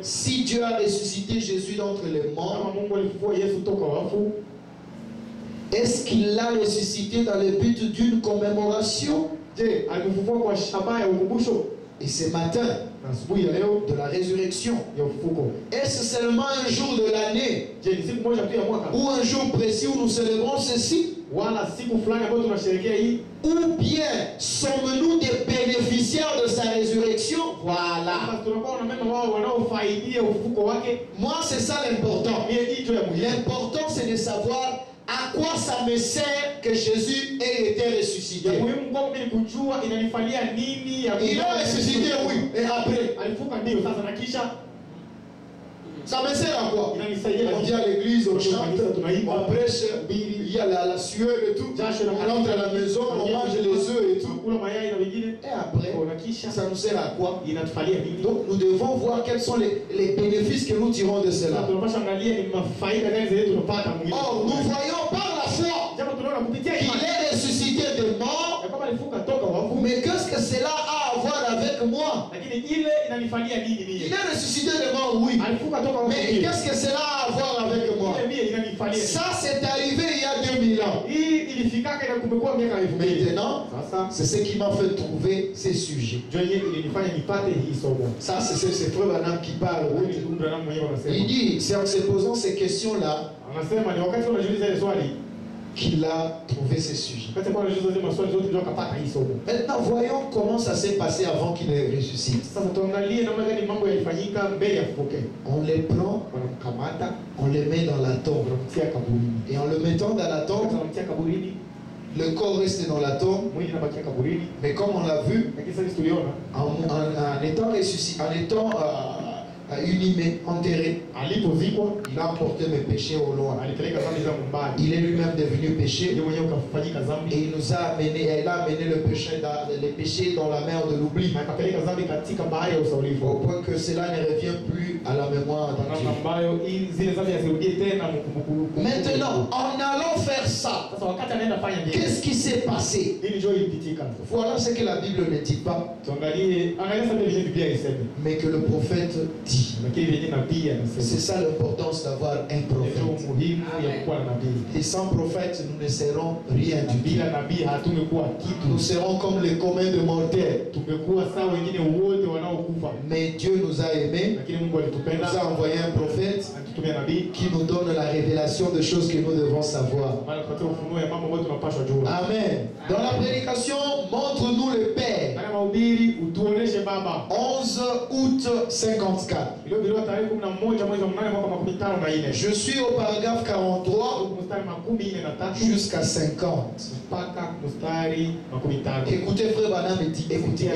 Si Dieu a ressuscité Jésus d'entre les morts, est-ce qu'il l'a ressuscité dans le but d'une commémoration? Et ce matin, de la résurrection, est-ce seulement un jour de l'année ou un jour précis où nous célébrons ceci? Ou bien sommes-nous des bénéficiaires de sa résurrection? Voilà. Moi, c'est ça l'important. L'important, c'est de savoir à quoi ça me sert que Jésus ait été ressuscité. Il a ressuscité, oui. Et après, ça me sert à quoi? On vient à l'église, on chante, on prêche, il y a la sueur et tout. On entre à la maison, on mange les œufs et tout. Et après, ça nous sert à quoi? Donc nous devons voir quels sont les bénéfices que nous tirons de cela. Or, nous voyons par la foi qu'il est ressuscité de mort. Mais qu'est-ce que cela a à voir avec moi? Il est ressuscité de mort, oui. Mais qu'est-ce que cela a à voir avec moi? Ça, c'est arrivé il y a 2000 ans. Maintenant, c'est ce qui m'a fait trouver ces sujets. Ça, c'est Frère Branham qui parle. Il dit, c'est en se posant ces questions-là qu'il a trouvé ces sujets. Maintenant, voyons comment ça s'est passé avant qu'il ne ressuscite. On les prend, on les met dans la tombe. Et en le mettant dans la tombe, le corps reste dans la tombe. Mais comme on l'a vu, en étant ressuscité, en étant inhumé, enterré, il a emporté mes péchés au loin. Il est lui-même devenu péché. Et il nous a amené, il a amené les péchés dans la mer de l'oubli. Au point que cela ne revient plus à la mémoire de Dieu. Maintenant, en allant faire ça, qu'est-ce qui s'est passé? Voilà ce que la Bible ne dit pas, mais que le prophète dit. C'est ça l'importance d'avoir un prophète. Et sans prophète, nous ne serons rien du tout. Nous serons comme les communs de mortels. Mais Dieu nous a aimés, nous a envoyé un prophète qui nous donne la révélation de choses que nous devons savoir. Amen. Dans la prédication, montre-nous le Père. 11 août 54. Je suis au paragraphe 43 jusqu'à 50. Écoutez, Frère Branham dit, écoutez.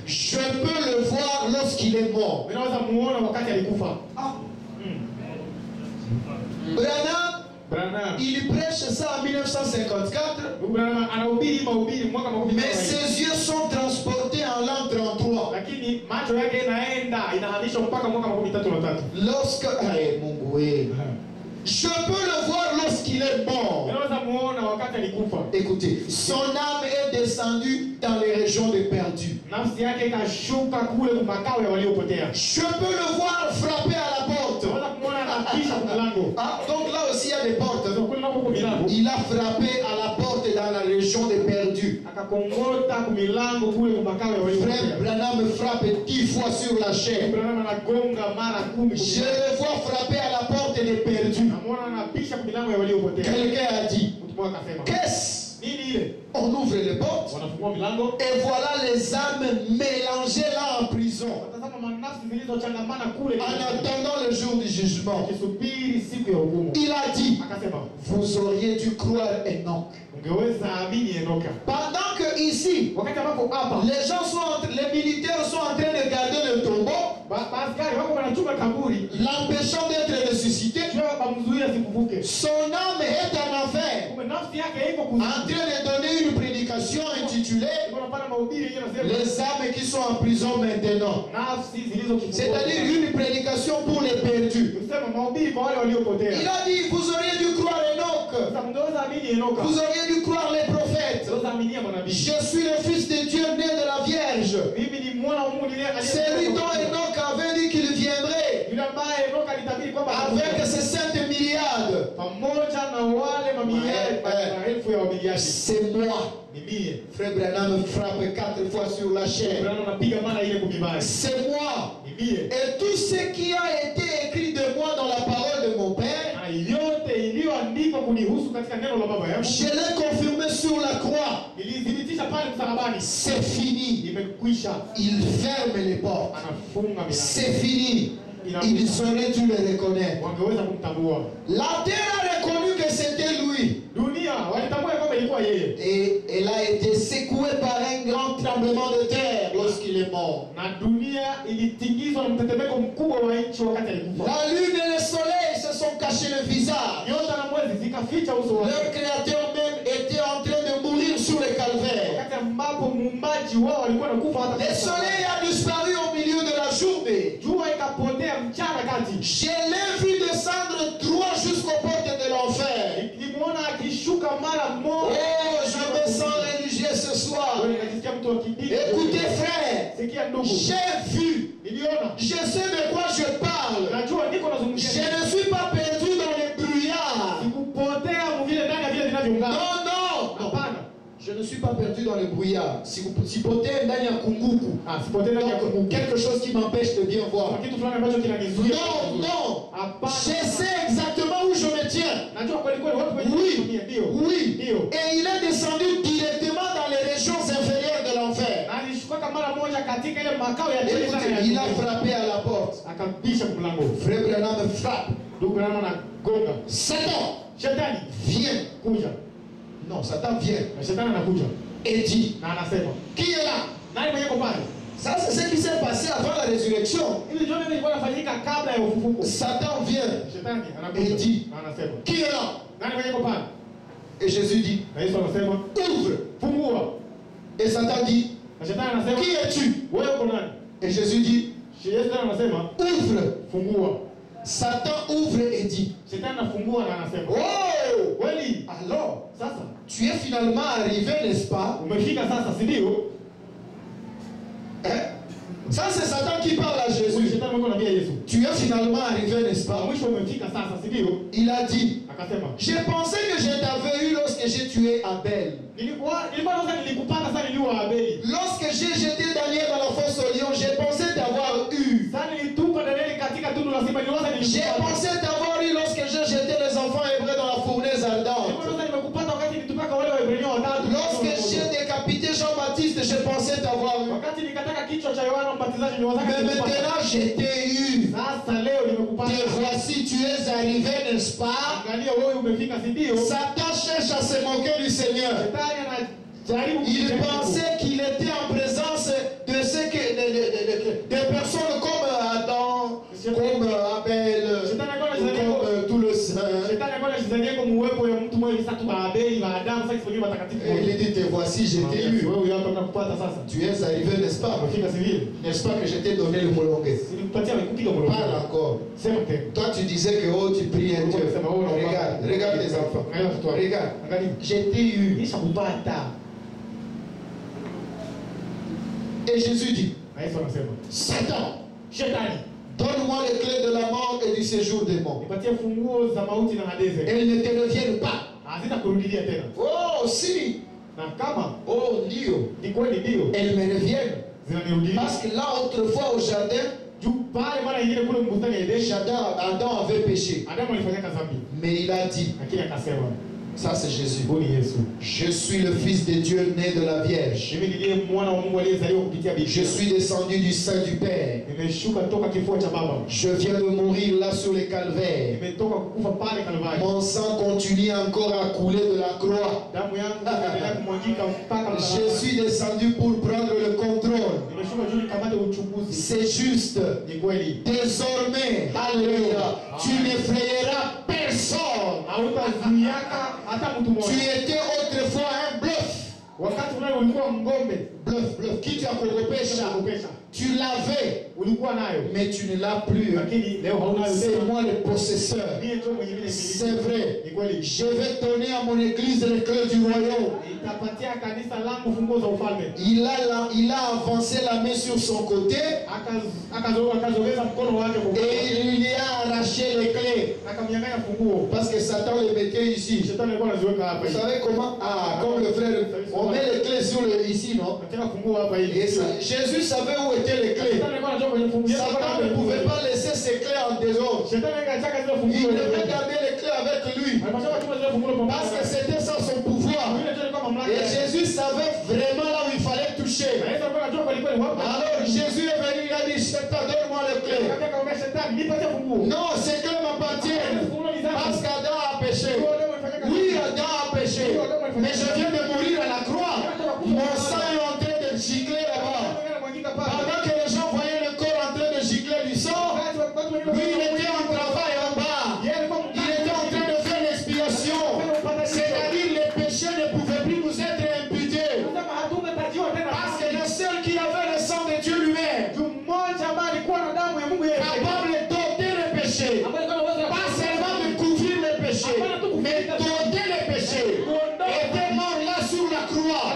Je peux le voir lorsqu'il est mort. Branham, il prêche ça en 1954, mais ses yeux sont transportés en l'an 33. Lorsque je peux le voir lorsqu'il est mort. Écoutez, son âme est descendue dans les régions des perdus. Je peux le voir frapper à la porte. Donc là aussi il y a des portes. Il a frappé à la porte dans la région des perdus. Frère Branham me frappe 10 fois sur la chair. Je le vois frapper à la porte des perdus. Quelqu'un a dit, qu'est-ce? On ouvre les portes et voilà les âmes mélangées là en prison en attendant le jour du jugement. Il a dit, vous auriez dû croire Enoch. Pendant que ici les gens les militaires sont en train de garder le tombeau, l'empêchant d'être ressuscité, son âme est en enfer, en train de donner une prédication intitulée les âmes qui sont en prison maintenant. C'est-à-dire une prédication pour les perdus. Il a dit, vous auriez dû croire Enoch, vous auriez dû croire les prophètes. Je suis le fils de Dieu né de la Vierge. C'est lui dont Enoch a C'est moi. Frère Branham frappe 4 fois sur la chair. C'est moi. Et tout ce qui a été écrit de moi dans la parole de mon Père, je l'ai confirmé sur la croix. C'est fini. Il ferme les portes. C'est fini. Ils auraient dû le reconnaître. La terre a reconnu que c'était lui. Et elle a été secouée par un grand tremblement de terre lorsqu'il est mort. La lune et le soleil se sont cachés le visage. Leur créateur même était en train de mourir sur le calvaire. Le soleil a disparu au milieu de la journée. Je l'ai vu descendre droit jusqu'aux portes de l'enfer. Oh, je me sens religieux ce soir. Écoutez frère, j'ai vu. Je sais de quoi je parle. Je ne suis pas perdu dans les brouillards. Non, non. Je ne suis pas perdu dans les brouillards. Si potez quelque chose qui m'empêche de bien voir. Non, non. Je sais exactement où je me tiens. Oui, oui. Et il est descendu directement dans les régions inférieures de l'enfer. Il a frappé à la porte. Frère Branham frappe. Satan, viens. Non, Satan vient et dit, qui est là? Ça, c'est ce qui s'est passé avant la résurrection. Satan vient et dit, qui est là? Et Jésus dit, ouvre. Et Satan dit, qui es-tu? Et Jésus dit, ouvre. Satan ouvre et dit, oh, alors, tu es finalement arrivé, n'est-ce pas? Ça, c'est Satan qui parle à Jésus. Tu es finalement arrivé, n'est-ce pas? Il a dit, j'ai pensé que je t'avais eu lorsque j'ai tué Abel. Lorsque j'ai jeté Daniel dans la fosse au lion, j'ai pensé t'avoir eu. J'ai pensé t'avoir eu lorsque j'ai jeté les enfants hébreux dans la fournaise ardente. Lorsque j'ai décapité Jean-Baptiste, j'ai pensé t'avoir eu. Mais maintenant je t'ai eu. Et voici, tu es arrivé, n'est-ce pas? Satan cherche à se moquer du Seigneur. Il pensait qu'il était en présence de ceux que des personnes comme Adam, comme Abel, comme tout le saint. Il dit, te voici, je t'ai eu. Tu es arrivé, n'est-ce pas? N'est-ce pas que je t'ai donné le molongué? Parle encore. Toi tu disais que oh, tu pries un Dieu. Regarde les enfants. Regarde. Je t'ai eu. Et Jésus dit, Satan, donne-moi les clés de la mort et du séjour des morts. Elles ne te reviennent pas. Oh, si. Oh, Dio. Elles me reviennent. Parce que là, autrefois au jardin, Adam avait péché. Mais il a dit, ça c'est Jésus, je suis le fils de Dieu né de la Vierge. Je suis descendu du sein du Père. Je viens de mourir là sur le calvaire. Mon sang continue encore à couler de la croix. Je suis descendu pour prendre le contrôle. C'est juste. Désormais, alléluia, tu n'effrayeras personne. Tu étais autrefois un bluff. Bluff. Qui tu as kuogopesha? Tu l'avais, mais tu ne l'as plus. C'est moi le possesseur. C'est vrai. Je vais donner à mon église les clés du royaume. Il a avancé la main sur son côté et il y a arraché les clés. Parce que Satan les mettait ici. Vous savez comment? Ah, comme le frère, on met les clés sur ici, non? Et Jésus savait où étaient les clés. Satan ne pouvait pas laisser ses clés en dehors. Il devait garder les clés avec lui. Parce que c'était sans son pouvoir. Et Jésus savait vraiment là où il fallait toucher. Alors Jésus est venu, il a dit, Satan, donne-moi les clés. Non, ces clés m'appartiennent. Parce qu'Adam a péché. Oui, Adam a péché. Mais je viens de mourir à la croix. Mon sang est en train de gicler là-bas. Pendant que les gens voyaient le corps en train de gicler du sang, lui il était en travail en bas. Il était en train de faire l'expiation. C'est-à-dire les péchés ne pouvaient plus nous être imputés. Parce que le seul qui avait le sang de Dieu lui-même, capable d'ôter les péchés, pas seulement de couvrir les péchés, mais d'ôter les péchés, était mort là sur la croix.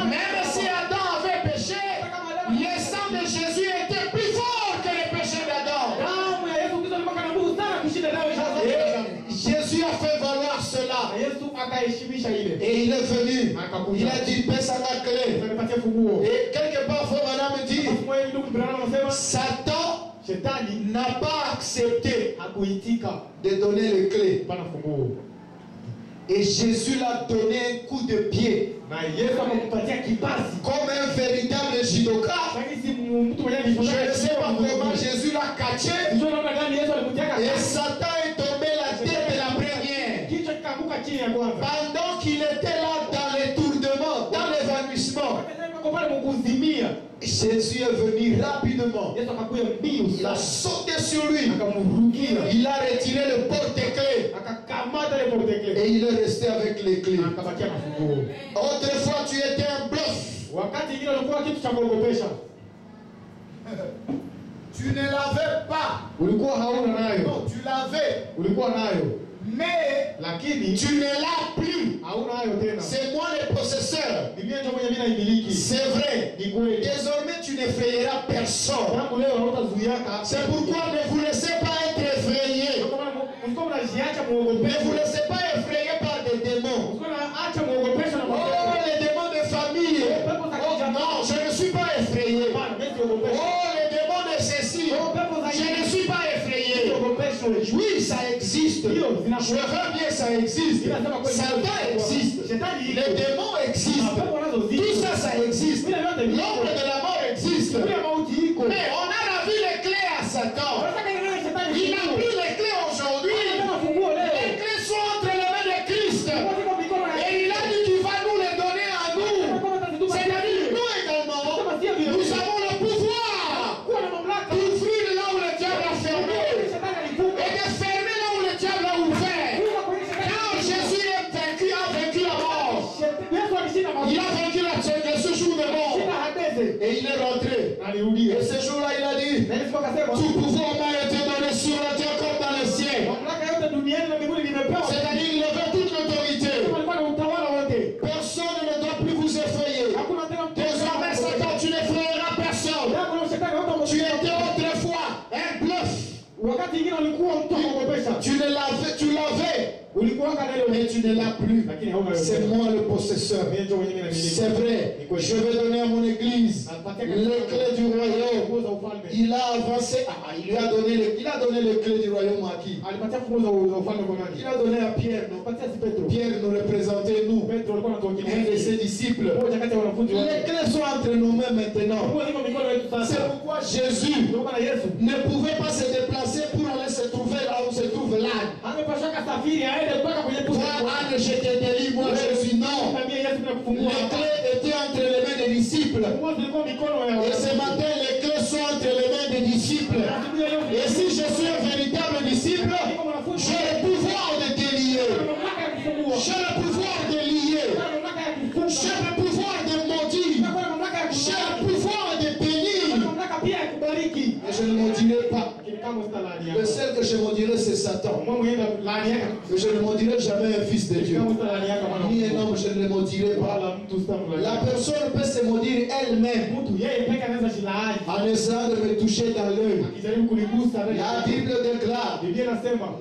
Même si Adam avait péché, le sang de Jésus était plus fort que le péché d'Adam. Et Jésus a fait valoir cela. Et il est venu. Il a dit, passe à la clé. Et quelque part, faut madame dire, Satan n'a pas accepté de donner les clés. Et Jésus l'a donné un coup de pied. Comme un véritable judoka. Je ne sais pas comment Jésus l'a caché. Et Satan est tombé la tête de la première. Pendant qu'il était là dans l'étourdement, dans l'évanouissement, Jésus est venu rapidement. Il a sauté sur lui. Il a retiré le porte-clés. Et il est resté avec les clés. Autrefois, tu étais un bluff. Tu ne l'avais pas. Non, tu l'avais. Mais tu ne l'as plus. C'est moi le possesseur. C'est vrai. Désormais tu n'effrayeras personne. C'est pourquoi ne vous laissez pas être effrayés. Ne vous laissez pas effrayer par des démons. Oh, les démons de famille. Oh non, je ne suis pas effrayé. Oh, les démons de ceci. Je ne suis pas effrayé. Oui, ça existe. Je veux bien, ça existe. Satan existe. Les démons existent. Tout ça, ça existe. L'ombre de la mort existe. Mais on a ravi les clés à Satan. Il n'a plus les clés aujourd'hui. Les clés sont entre les mains de Christ. Et il a dit qu'il va nous les donner à nous. C'est-à-dire nous également, nous avons le pouvoir d'ouvrir là où le diable a fermé et de fermer là où le diable a ouvert. Quand Jésus est vaincu, a vaincu la mort. Il a vaincu ce jour de mort. Et il est rentré. Et ce jour-là, il a dit, tout pouvoir m'a été donné sur la terre comme dans le ciel. C'est-à-dire, il avait toute l'autorité. Personne ne doit plus vous effrayer. Désormais, Satan, tu n'effrayeras personne. Tu étais autrefois un bluff. Tu l'avais. Mais tu ne l'as plus. C'est moi le possesseur. C'est vrai. Je vais donner à mon église les clés du royaume. Il a avancé. Il lui a donné les clés du royaume à qui? Il a donné à Pierre. Pierre nous représentait, nous, un de ses disciples. Les clés sont entre nous-mêmes maintenant. C'est pourquoi Jésus ne pouvait pas se déplacer pour aller se trouver là où se trouve l'âne. Toi, Anne, je te délie, moi Jésus, non. Les clés étaient entre les mains des disciples. Et ce matin, les clés sont entre les mains des disciples. Et si je suis un véritable disciple, j'ai le pouvoir de te lier. J'ai le pouvoir de lier. J'ai le pouvoir de maudire. J'ai le pouvoir de bénir. maudirai pas. Le seul que je maudirai, c'est Satan. Mais je ne maudirai jamais un fils de Dieu. Ni un homme, je ne le maudirai pas. La personne peut se maudire elle-même en essayant de me toucher dans l'œil. La Bible déclare: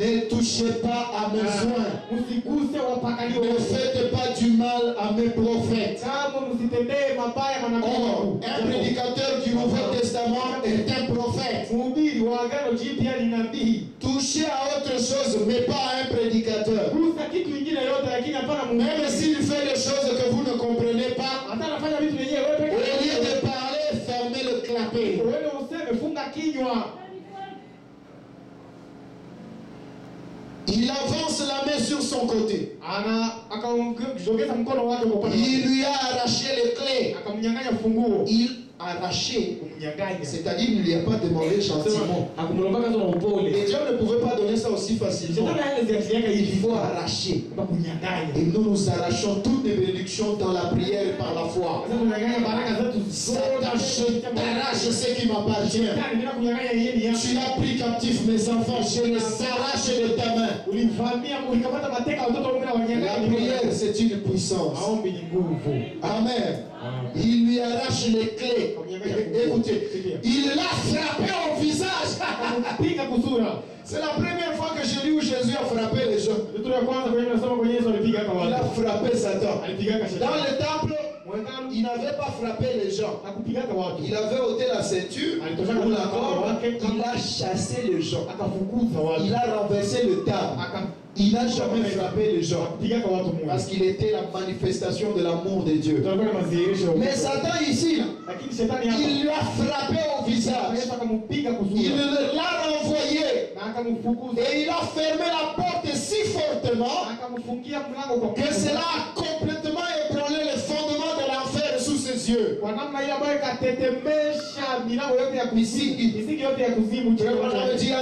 ne touchez pas à mes soins. Ne faites pas du mal à mes prophètes. Or, un prédicateur du Nouveau Testament est un prophète. Touchez à autre chose, mais pas à un prédicateur. Même s'il fait des choses que vous ne comprenez pas, au lieu de parler, fermez le clapet. Il avance la main sur son côté. Il lui a arraché les clés. Il arraché, c'est-à-dire il ne lui a pas demandé gentiment. Et Dieu ne pouvait pas donner ça aussi facilement. Il faut arracher. Et nous arrachons toutes les bénédictions dans la prière et par la foi. Satan, je t'arrache ce qui m'appartient. Tu as pris captif mes enfants, je les arrache de ta main. La prière, c'est une puissance. Amen. Il lui arrache les clés. Écoutez, il l'a frappé au visage. C'est la première fois que je lis où Jésus a frappé les gens. Il a frappé Satan. Dans le temple, il n'avait pas frappé les gens. Il avait ôté la ceinture ou la corde. Il a chassé les gens. Il a renversé le table. Il n'a jamais frappé les gens parce qu'il était la manifestation de l'amour de Dieu. Mais Satan ici, il lui a frappé au visage. Il l'a renvoyé. Et il a fermé la porte si fortement que cela a complètement ébranlé les fondements de l'enfer sous ses yeux. On dit